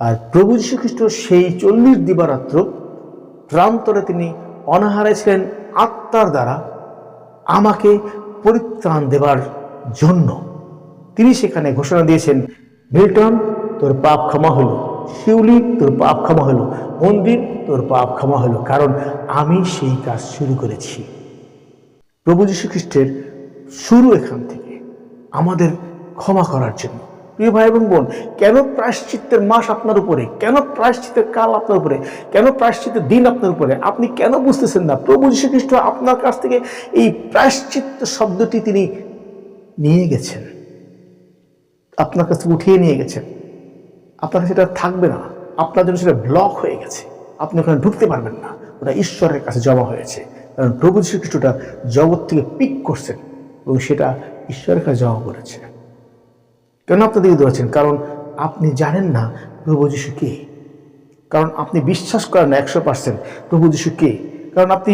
আর প্রভু যীশু খ্রিস্ট সেই 40 দিবারাত্র প্রান্তরে তিনি অনাহারে ছিলেন আত্মার দ্বারা আমাকে পরিত্রাণ দেবার জন্য। তিনি সেখানে ঘোষণা দিয়েছেন, মিল্টন তোর পাপ ক্ষমা হলো, শিউলি তোর পাপ ক্ষমা হলো, মন্দির তোর পাপ ক্ষমা হলো, কারণ আমি সেই কাজ শুরু করেছি। প্রভু যীশু খ্রিস্টের শুরু এখান থেকে, আমাদের ক্ষমা করার জন্য। প্রিয় ভাই এবং বোন, কেন প্রায়শ্চিত্তের মাস আপনার উপরে? কেন প্রায়শ্চিত্তের কাল আপনার উপরে? কেন প্রায়শ্চিত্তের দিন আপনার উপরে? আপনি কেন বুঝতেছেন না? প্রভু যীশু খ্রিস্ট আপনার কাছ থেকে এই প্রায়শ্চিত্ত শব্দটি তিনি নিয়ে গেছেন, আপনার কাছ থেকে উঠিয়ে নিয়ে গেছেন। আপনার কাছে সেটা থাকবে না, আপনার জন্য সেটা ব্লক হয়ে গেছে, আপনি ওখানে ঢুকতে পারবেন না। ওটা ঈশ্বরের কাছে জমা হয়েছে, কারণ প্রভু যীশু খ্রিস্টটা জগৎ থেকে পিক করছেন এবং সেটা ঈশ্বরের কাছে জমা করেছে। কেন আপনার দিকে দৌড়াচ্ছেন? কারণ আপনি জানেন না প্রভু যীশু কে, কারণ আপনি বিশ্বাস করেন না 100% প্রভু যীশু কে, কারণ আপনি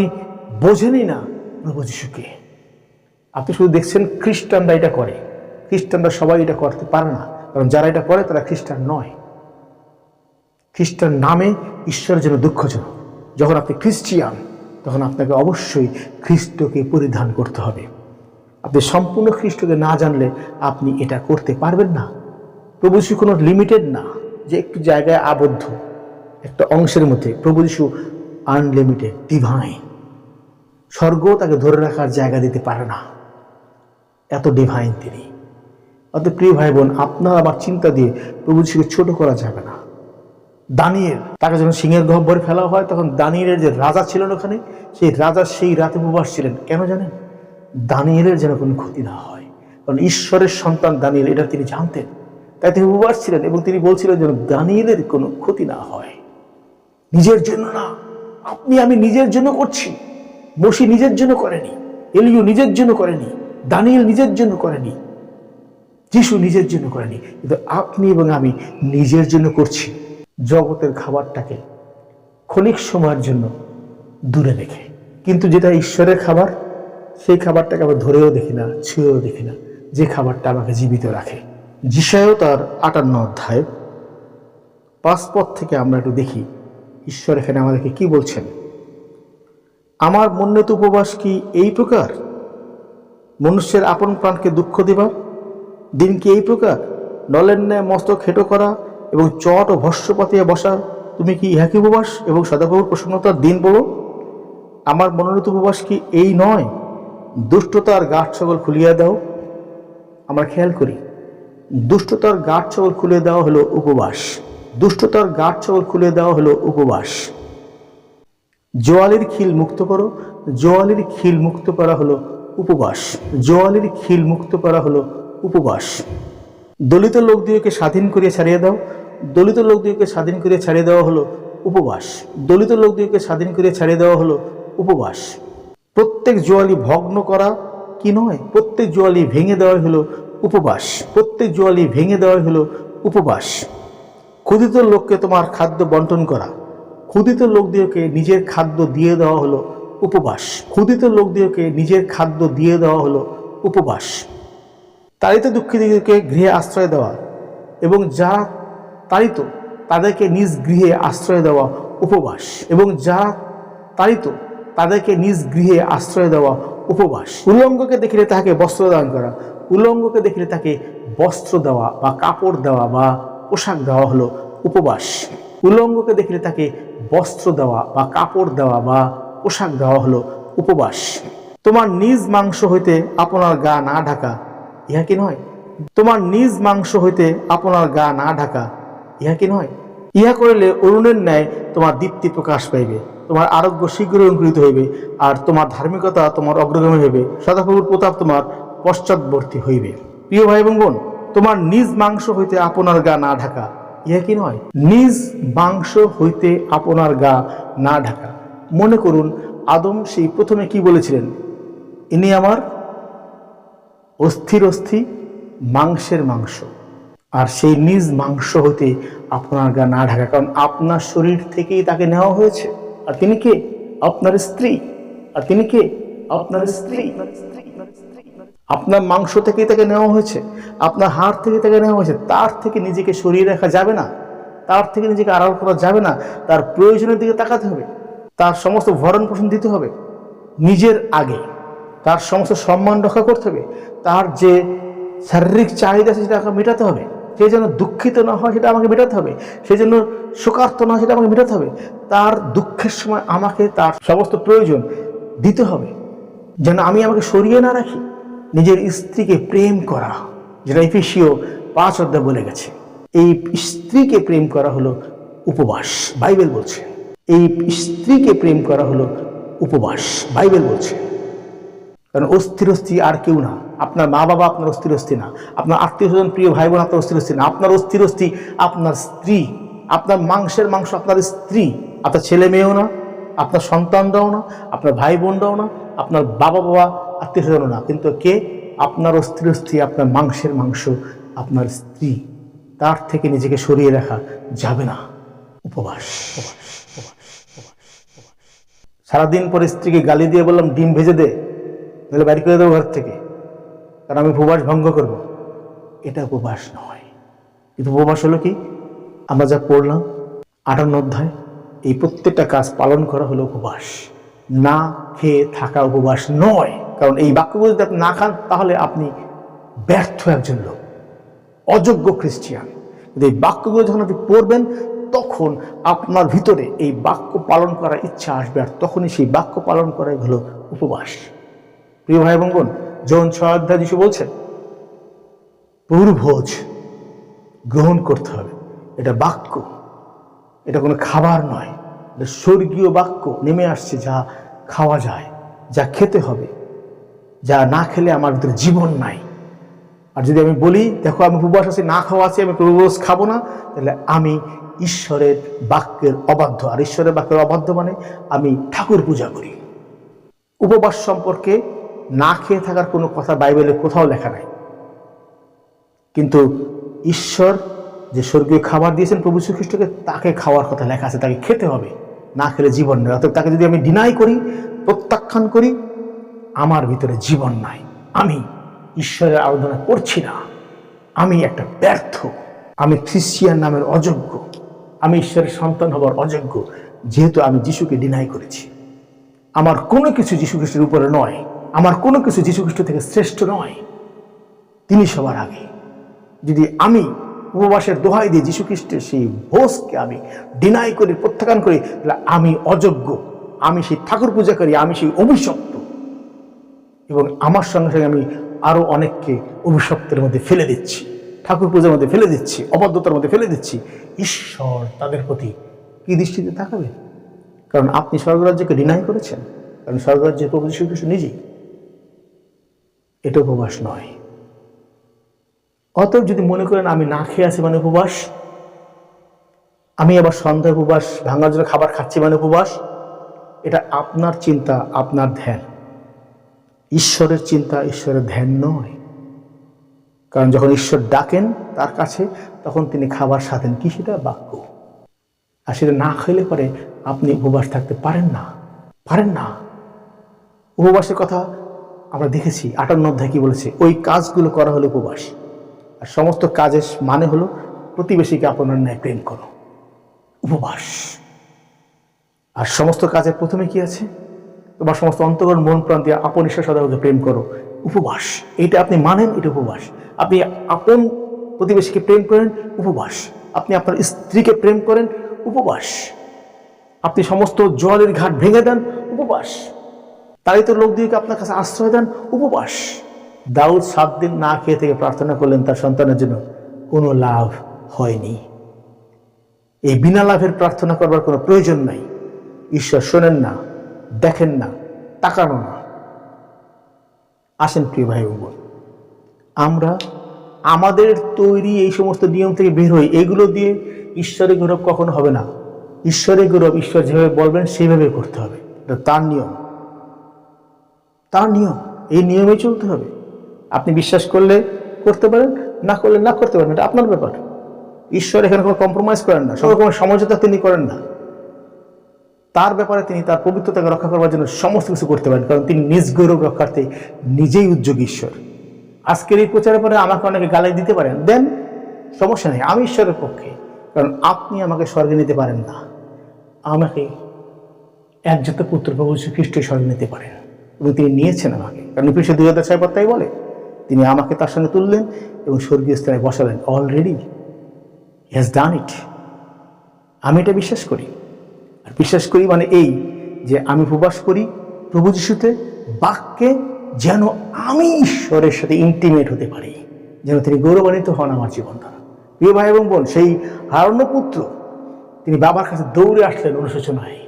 বোঝেনই না প্রভু যীশু কে। আপনি শুধু দেখছেন খ্রিস্টানরা এটা করে, খ্রিস্টানরা সবাই এটা করতে পারে না, কারণ যারা এটা করে তারা খ্রিস্টান নয়। খ্রিস্টান নামে ঈশ্বরের জন্য দুঃখজনক। যখন আপনি খ্রিস্টিয়ান, তখন আপনাকে অবশ্যই খ্রিস্টকে পরিধান করতে হবে। আপনি সম্পূর্ণ খ্রিস্টকে না জানলে আপনি এটা করতে পারবেন না। প্রভু যিশু কোনো লিমিটেড না যে একটু জায়গায় আবদ্ধ একটা অংশের মধ্যে। প্রভু যিশু আনলিমিটেড, ডিভাইন। স্বর্গ তাকে ধরে রাখার জায়গা দিতে পারে না, এত ডিভাইন তিনি। অত প্রিয় ভাই বোন, আপনার আমার চিন্তা দিয়ে প্রভু যিশুকে ছোট করা যাবে না। দানিয়েল, তাকে যখন সিংহের গহ্বরে ফেলা হয়, তখন দানিয়েলের যে রাজা ছিলেন ওখানে, সেই রাজা সেই রাতে উপবাস ছিলেন। কেন জানেন? দানিয়েলের যেন কোনো ক্ষতি না হয়। কারণ ঈশ্বরের সন্তান দানিয়েল, এটা তিনি জানতেন, তাই তিনি উপবাস ছিলেন। এবং তিনি বলছিলেন যেন দানিয়েলের কোনো ক্ষতি না হয়। নিজের জন্য না, আপনি আমি নিজের জন্য করছি। মসি নিজের জন্য করেনি, এলিয়ু নিজের জন্য করেনি, দানিয়েল নিজের জন্য করেনি, যিশু নিজের জন্য করেনি, কিন্তু আপনি এবং আমি নিজের জন্য করছি। জগতের খাবারটাকে ক্ষণিক সময়ের জন্য দূরে রেখে, কিন্তু যেটা ঈশ্বরের খাবার, সেই খাবারটাকে আমরা ধরেও দেখি না, ছুঁয়েও দেখি না, যে খাবারটা আমাকে জীবিত রাখে। যিশায়ও তার 58 অধ্যায় 5 পদ থেকে আমরা একটু দেখি ঈশ্বর এখানে আমাদেরকে কি বলছেন। আমার মনোনীত উপবাস কি এই প্রকার? মনুষ্যের আপন প্রাণকে দুঃখ দিবা দিন কি এই প্রকার? নলের ন্যায় মস্তক হেঁটো করা এবং চট ও ভস্য পাতিয়া বসা, তুমি কি ইহাকে উপবাস এবং সদাপ্রভুর প্রসন্নতার দিন বলো? আমার মনোনীত উপবাস কি এই নয়? দুষ্টতার গাঁট সকল খুলিয়া দাও। আমরা খেয়াল করি, দুষ্টতার গাঁট সকল খুলে দেওয়া হলো উপবাস। দুষ্টতার গাঁট সকল খুলে দেওয়া হলো উপবাস। জোয়ালির খিল মুক্ত করো। জোয়ালির খিল মুক্ত করা হলো উপবাস। জোয়ালির খিল মুক্ত করা হলো উপবাস। দলিত লোকদিওকে স্বাধীন করিয়া ছাড়িয়ে দাও। দলিত লোকদিওকে স্বাধীন করিয়া ছাড়িয়ে দেওয়া হলো উপবাস। দলিত লোকদিওকে স্বাধীন করিয়া ছাড়িয়ে দেওয়া হলো উপবাস। প্রত্যেক জোয়ালি ভগ্ন করা কি নয়? প্রত্যেক জোয়ালি ভেঙে দেওয়াই হলো উপবাস। প্রত্যেক জোয়ালি ভেঙে দেওয়াই হলো উপবাস। ক্ষুধিত লোককে তোমার খাদ্য বন্টন করা। ক্ষুধিত লোকদিওকে নিজের খাদ্য দিয়ে দেওয়া হলো উপবাস। ক্ষুধিত লোকদিওকে নিজের খাদ্য দিয়ে দেওয়া হলো উপবাস। তাড়িত দুঃখীদেরকে গৃহে আশ্রয় দেওয়া এবং যারা তাড়িত তাদেরকে নিজ গৃহে আশ্রয় দেওয়া উপবাস। এবং যারা তাড়িত তাদেরকে নিজ গৃহে আশ্রয় দেওয়া উপবাস। উলঙ্গকে দেখিলে তাকে বস্ত্র দান করা। উলঙ্গকে দেখিলে তাকে বস্ত্র দেওয়া বা কাপড় দেওয়া বা পোশাক দেওয়া হলো উপবাস। উলঙ্গকে দেখিলে তাকে বস্ত্র দেওয়া বা কাপড় দেওয়া বা পোশাক দেওয়া হলো উপবাস। তোমার নিজ মাংস হইতে আপনার গা না ঢাকা, ইহা কি নয়? তোমার নিজ মাংস হইতে আপনার গা না ঢাকা, ইহা কি নয়? ইহা করিলে অরুণের ন্যায় তোমার দীপ্তি প্রকাশ পাইবে। তোমার আরোগ্য শীঘ্রই অঙ্কুরিত হইবে, আর তোমার ধার্মিকতা তোমার অগ্রগামী হইবে। সদাপ্রভুর প্রতাপ তোমার পশ্চাৎবর্তী হইবে। প্রিয় ভাই এবং বোন, তোমার নিজ মাংস হইতে আপনার গা না ঢাকা, ইহা কি নয়? নিজ মাংস হইতে আপনার গা না ঢাকা। মনে করুন, আদম সেই প্রথমে কি বলেছিলেন? ইনি আমার অস্থির অস্থি, মাংসের মাংস। আর সেই নিজ মাংস হইতে আপনার গা না ঢাকা, কারণ আপনার শরীর থেকেই তাকে নেওয়া হয়েছে। আর তিনি কে? আপনার স্ত্রী। আর তিনি কে? আপনার স্ত্রী। আপনার মাংস থেকেই তাকে নেওয়া হয়েছে, আপনার হাড় থেকে তাকে নেওয়া হয়েছে। তার থেকে নিজেকে সরিয়ে রাখা যাবে না, তার থেকে নিজেকে আড়াল করা যাবে না। তার প্রয়োজনের দিকে তাকাতে হবে, তার সমস্ত ভরণ পোষণ দিতে হবে নিজের আগে, তার সমস্ত সম্মান রক্ষা করতে হবে, তার যে শারীরিক চাহিদা সেটা আমাকে মেটাতে হবে। সে যেন দুঃখিত না হয় সেটা আমাকে মেটাতে হবে, সে যেন শোকার্ত না হয় সেটা আমাকে মেটাতে হবে। তার দুঃখের সময় আমাকে তার সমস্ত প্রয়োজন দিতে হবে, যেন আমি আমাকে সরিয়ে না রাখি। নিজের স্ত্রীকে প্রেম করা, যেটা এফেসীয় 5 অধ্যায় বলে গেছে, এই স্ত্রীকে প্রেম করা হলো উপবাস, বাইবেল বলছে। এই স্ত্রীকে প্রেম করা হলো উপবাস, বাইবেল বলছে। কারণ অস্থির অস্থি আর কেউ না। আপনার মা বাবা আপনার অস্থির অস্থি না, আপনার আত্মীয় স্বজন প্রিয় ভাই বোন আপনার অস্থির অস্থি না। আপনার অস্থির অস্থি আপনার স্ত্রী, আপনার মাংসের মাংস আপনার স্ত্রী, আপনার ছেলে মেয়েও না, আপনার সন্তানরাও না, আপনার ভাই বোনরাও না, আপনার বাবা বাবা আত্মীয় স্বজনও না। কিন্তু কে? আপনার অস্থির অস্থি, আপনার মাংসের মাংস, আপনার স্ত্রী। তার থেকে নিজেকে সরিয়ে রাখা যাবে না। উপবাস। সারাদিন পরে স্ত্রীকে গালি দিয়ে বললাম ডিম ভেজে দে, তাহলে বাড়ি করে দেবো ঘর থেকে, কারণ আমি উপবাস ভঙ্গ করব। এটা উপবাস নয়। কিন্তু উপবাস হলো কি? আমরা যা পড়লাম 58 অধ্যায়, এই প্রত্যেকটা কাজ পালন করা হলো উপবাস। না খেয়ে থাকা উপবাস নয়। কারণ এই বাক্যগুলো যদি আপনি না খান তাহলে আপনি ব্যর্থ একজন লোক, অযোগ্য খ্রিস্টিয়ান। কিন্তু এই বাক্যগুলো যখন আপনি পড়বেন তখন আপনার ভিতরে এই বাক্য পালন করার ইচ্ছা আসবে, আর তখনই সেই বাক্য পালন করাই হলো উপবাস। প্রিয় ভাই এবং বোন, যোহন 6 অধ্যায় যিশু বলছেন প্রভুর ভোজ গ্রহণ করতে হবে। এটা বাক্য, এটা কোনো খাবার নয়, এটা স্বর্গীয় বাক্য নেমে আসছে, যা খাওয়া যায়, যা খেতে হবে, যা না খেলে আমার ভিতরে জীবন নাই। আর যদি আমি বলি দেখো আমি উপবাস আছি, না খাওয়া আছি, আমি প্রভুভোজ খাবো না, তাহলে আমি ঈশ্বরের বাক্যের অবাধ্য। আর ঈশ্বরের বাক্যের অবাধ্য মানে আমি ঠাকুর পূজা করি। উপবাস সম্পর্কে না খেয়ে থাকার কোনো কথা বাইবেলে কোথাও লেখা নাই। কিন্তু ঈশ্বর যে স্বর্গীয় খাবার দিয়েছেন প্রভু যীশু খ্রিস্টকে, তাকে খাওয়ার কথা লেখা আছে, তাকে খেতে হবে, না খেলে জীবন নেই। অর্থাৎ তাকে যদি আমি ডিনাই করি, প্রত্যাখ্যান করি, আমার ভিতরে জীবন নাই, আমি ঈশ্বরের আরাধনা করছি না, আমি একটা ব্যর্থ, আমি খ্রিস্টিয়ান নামের অযোগ্য, আমি ঈশ্বরের সন্তান হবার অযোগ্য, যেহেতু আমি যিশুকে ডিনাই করেছি। আমার কোনো কিছু যীশু খ্রিস্টের উপরে নয়, আমার কোনো কিছু যীশু খ্রিস্ট থেকে শ্রেষ্ঠ নয়, তিনি সবার আগে। যদি আমি উপবাসের দোহাই দিয়ে যীশু খ্রিস্টের সেই ভোজকে আমি ডিনাই করি, প্রত্যাখ্যান করি, তাহলে আমি অযোগ্য, আমি সেই ঠাকুর পূজা করি, আমি সেই অভিশপ্ত, এবং আমার সঙ্গে সঙ্গে আমি আরো অনেককে অভিশপ্তের মধ্যে ফেলে দিচ্ছি, ঠাকুর পূজার মধ্যে ফেলে দিচ্ছি, অবাধ্যতার মধ্যে ফেলে দিচ্ছি। ঈশ্বর তাদের প্রতি কি দৃষ্টিতে তাকাবে? কারণ আপনি স্বর্গরাজ্যকে ডিনাই করেছেন, কারণ স্বর্গরাজ্যের প্রভু যীশু খ্রিস্ট নিজেই। এটা উপবাস নয়। অতএব যদি মনে করেন আমি না খেয়ে আছি মানে উপবাস, আমি আবার সন্ধ্যা উপবাস ভাঙার জন্য খাবার খাচ্ছি মানে উপবাস, এটা আপনার চিন্তা, আপনার ধ্যান। ঈশ্বরের চিন্তা, ঈশ্বরের ধ্যান নয়। কারণ যখন ঈশ্বর ডাকেন তার কাছে, তখন তিনি খাবার সাধেন কি? সেটা বাক্য। আর সেটা না খেলে পরে আপনি উপবাস থাকতে পারেন না, পারেন না। উপবাসের কথা আমরা দেখেছি 58 অধ্যায় কি বলেছে? ওই কাজগুলো করা হলো উপবাস। আর সমস্ত কাজের মানে হলো প্রতিবেশীকে আপনার ন্যায় প্রেম করো, উপবাস। আর সমস্ত কাজের প্রথমে কি আছে? তোমার সমস্ত অন্তরঙ্গ মন প্রাণ দিয়ে আপন ঈশ্বর সদাকে প্রেম করো, উপবাস। এইটা আপনি মানেন, এটা উপবাস। আপনি আপন প্রতিবেশীকে প্রেম করেন, উপবাস। আপনি আপনার স্ত্রীকে প্রেম করেন, উপবাস। আপনি সমস্ত জলের ঘাট ভেঙে দেন, উপবাস। তাই তো লোকদিকে আপনার কাছে আশ্রয় দেন, উপবাস। দাউদ 7 দিন না খেয়ে থেকে প্রার্থনা করলেন তার সন্তানের জন্য, কোনো লাভ হয়নি। এই বিনা লাভের প্রার্থনা করবার কোনো প্রয়োজন নাই। ঈশ্বর শোনেন না, দেখেন না, তাকানো না। আসেন প্রিয় ভাই বোন, আমরা আমাদের তৈরি এই সমস্ত নিয়ম থেকে বের হই। এগুলো দিয়ে ঈশ্বরের গৌরব কখনো হবে না। ঈশ্বরের গৌরব ঈশ্বর যেভাবে বলবেন সেইভাবে করতে হবে, এটা তার নিয়ম, তার নিয়ম। এই নিয়মে চলতে হবে। আপনি বিশ্বাস করলে করতে পারেন, না করলে না করতে পারেন, এটা আপনার ব্যাপার। ঈশ্বর এখানে কোনো কম্প্রোমাইজ করেন না, সব রকমের সমঝোতা তিনি করেন না। তার ব্যাপারে তিনি তার পবিত্রতাকে রক্ষা করবার জন্য সমস্ত কিছু করতে পারেন, কারণ তিনি নিজ গৌরব রক্ষার্থে নিজেই উদ্যোগী ঈশ্বর। আজকের এই প্রচারের পরে আমাকে অনেকে গালি দিতে পারেন, দেন, সমস্যা নেই, আমি ঈশ্বরের পক্ষে। কারণ আপনি আমাকে স্বর্গে নিতে পারেন না, আমাকে একজাত পুত্র প্রভু যীশু খ্রিস্ট স্বর্গে নিতে পারেন, এবং তিনি নিয়েছেন আমাকে। কারণ এফেসীয় 2:6 তাই বলে, তিনি আমাকে তার সঙ্গে তুললেন এবং স্বর্গীয় স্থানে বসালেন। অলরেডি হি হ্যাজ ডান ইট। আমি এটা বিশ্বাস করি। আর বিশ্বাস করি মানে এই যে আমি উপবাস করি প্রভু যিশুতে, বাক্যে, যেন আমি ঈশ্বরের সাথে ইন্টিমেট হতে পারি, যেন তিনি গৌরবান্বিত হন আমার জীবন দ্বারা। প্রিয় ভাই এবং বোন, সেই হারানো পুত্র তিনি বাবার কাছে দৌড়ে আসলেন অনুশোচনায়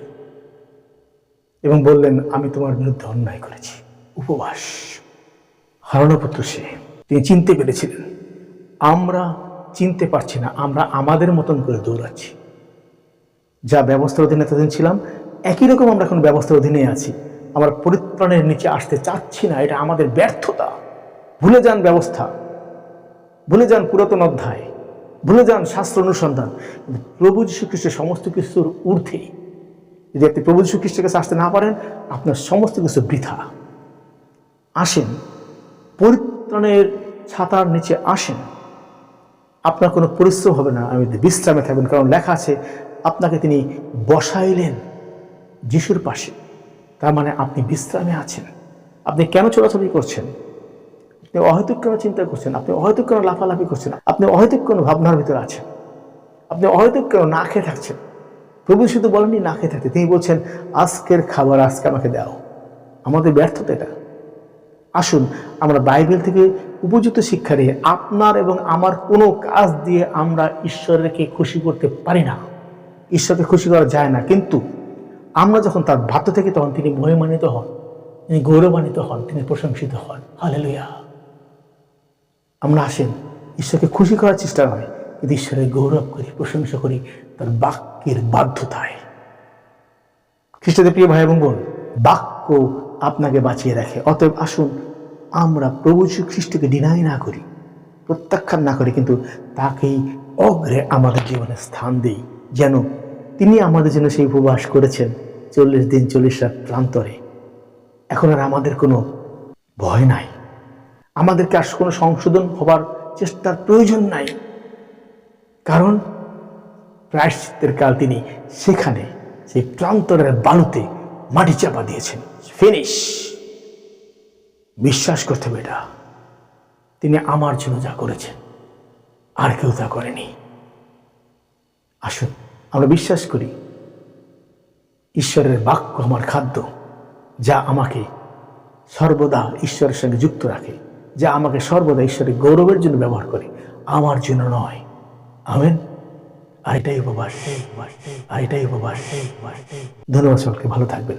এবং বললেন, আমি তোমার বিরুদ্ধে অন্যায় করেছি। উপবাস। হারানো পুত্র সে, তিনি চিনতে পেরেছিলেন। আমরা চিনতে পারছি না, আমরা আমাদের মতন করে দৌড়াচ্ছি। যা ব্যবস্থার অধীনে এতদিন ছিলাম, একই রকম আমরা এখন ব্যবস্থার অধীনে আছি। আমরা পরিত্রাণের নিচে আসতে চাচ্ছি না, এটা আমাদের ব্যর্থতা। ভুলে যান ব্যবস্থা, ভুলে যান পুরাতন অধ্যায়, ভুলে যান শাস্ত্র অনুসন্ধান। প্রভু যীশু খ্রিস্টের সমস্ত কিছুর ঊর্ধ্বে যদি আপনি প্রভু যীশু খ্রিস্টের কাছে আসতে না পারেন, আপনার সমস্ত কিছু বৃথা। আসেন, পরিত্রাণের ছাতার নিচে আসেন, আপনার কোনো পরিশ্রম হবে না, আমি বিশ্রামে থাকবেন। কারণ লেখা আছে আপনাকে তিনি বসাইলেন যিশুর পাশে। তার মানে আপনি বিশ্রামে আছেন। আপনি কেন চলাচলি করছেন? আপনি অহেতুক কেন চিন্তা করছেন? আপনি অহেতুক কেন লাফালাফি করছেন? আপনি অহেতুক কেন ভাবনার ভিতরে আছেন? আপনি অহেতুক কেন না খেয়ে থাকছেন? প্রভু শুধু বলেননি না খেয়ে থাকতে, তিনি বলছেন আজকের খাবার আজকে আমাকে দাও। আমাদের ব্যর্থতা এটা। আসুন আমরা বাইবেল থেকে উপযুক্ত শিক্ষা নিয়ে, আপনার এবং আমার কোনো কাজ দিয়ে আমরা ঈশ্বরকে খুশি করতে পারি না, ঈশ্বরকে খুশি করা যায় না। কিন্তু আমরা যখন তার বাধ্য থেকে, তখন তিনি মহিমান্বিত হন, তিনি গৌরবান্বিত হন, তিনি প্রশংসিত হন। হালেলুয়া। আমরা আসেন ঈশ্বরকে খুশি করার চেষ্টা নয়, কিন্তু ঈশ্বরের গৌরব করি, প্রশংসা করি তার বাক্যের বাধ্যতায়। খ্রিস্টদের প্রিয় ভাই এবং বোন, বাক্য আপনাকে বাঁচিয়ে রাখে। অতএব আসুন আমরা প্রভু যীশু খ্রিস্টকে ডিনাই না করি, প্রত্যাখ্যান না করি, কিন্তু তাকেই অগ্রে আমাদের জীবনে স্থান দিই। যেন তিনি আমাদের জন্য সেই উপবাস করেছেন 40 দিন 40 রাত প্রান্তরে। এখন আর আমাদের কোনো ভয় নাই, আমাদেরকে আর কোনো সংশোধন হবার চেষ্টার প্রয়োজন নাই। কারণ প্রায়শ্চিত্তের কাল তিনি সেখানে সেই প্রান্তরের বালুতে মাটি চাপা দিয়েছেন। ফিনিশ। বিশ্বাস করতে হবে এটা। তিনি আমার জন্য যা করেছেন আর কেউ তা করেনি। আসুন আমরা বিশ্বাস করি ঈশ্বরের বাক্য আমার খাদ্য, যা আমাকে সর্বদা ঈশ্বরের সঙ্গে যুক্ত রাখে, যা আমাকে সর্বদা ঈশ্বরের গৌরবের জন্য ব্যবহার করে, আমার জন্য নয়। আমেন। আর এটাই উপবাস। ধন্যবাদ সকলকে, ভালো থাকবেন।